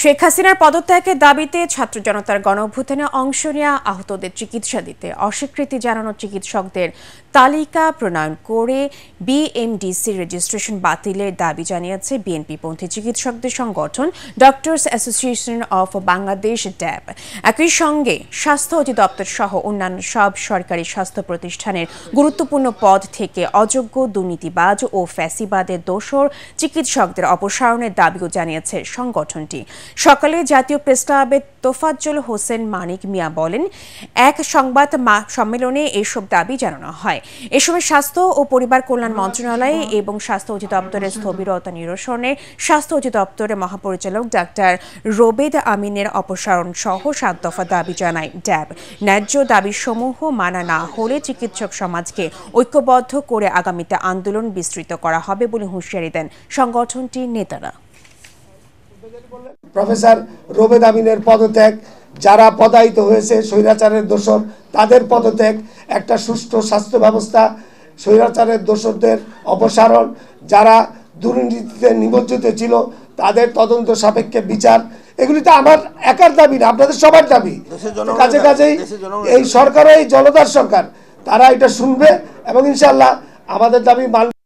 শেখ হাসিনার পদত্যাগের দাবিতে ছাত্র জনতার গণঅভ্যুত্থানে অংশ নেওয়া আহতদের চিকিৎসা দিতে অস্বীকৃতি জানানো চিকিৎসকদের তালিকা প্রণয়ন করে বিএমডিসি রেজিস্ট্রেশন বাতিলের দাবি জানিয়েছে বিএনপিপন্থী চিকিৎসকদের সংগঠন ডক্টরস অ্যাসোসিয়েশন অফ বাংলাদেশ ড্যাব। একই সঙ্গে স্বাস্থ্য অধিদপ্তর সহ অন্যান্য সব সরকারি স্বাস্থ্য প্রতিষ্ঠানের গুরুত্বপূর্ণ পদ থেকে অযোগ্য, দুর্নীতিবাজ ও ফ্যাসিবাদের দোসর চিকিৎসকদের অপসারণের দাবিও জানিয়েছে সংগঠনটি। সকালে জাতীয় প্রেস ক্লাবে তোফাজ্জল হোসেন মানিক মিয়া বলেন, এক সংবাদ সম্মেলনে এসব দাবি জানানো হয়। এ সময় স্বাস্থ্য ও পরিবার কল্যাণ মন্ত্রণালয় এবং স্বাস্থ্য অধিদপ্তরের স্থবিরতা নিরসনে স্বাস্থ্য অধিদপ্তরের মহাপরিচালক ডাক্তার রোবেদ আমিনের অপসারণ সহ 7 দফা দাবি জানায় ড্যাব। ন্যায্য দাবিসমূহ মানা না হলে চিকিৎসক সমাজকে ঐক্যবদ্ধ করে আগামীতে আন্দোলন বিস্তৃত করা হবে বলে হুঁশিয়ারি দেন সংগঠনটির নেতারা। প্রফেসর রোবেদ আমিনের পদত্যাগ, যারা পদায়িত হয়েছে স্বৈরাচারের দোসর তাদের পদত্যাগ, একটা সুষ্ঠু স্বাস্থ্য ব্যবস্থা, স্বৈরাচারের দোসরদের অপসারণ, যারা দুর্নীতিতে নিমজ্জিত ছিল তাদের তদন্ত সাপেক্ষে বিচার, এগুলি তো আমার একার দাবি না, আপনাদের সবার দাবি। কাজে কাজেই এই সরকার, এই জনতার সরকার, তারা এটা শুনবে এবং ইনশাল্লাহ আমাদের দাবি মানবে।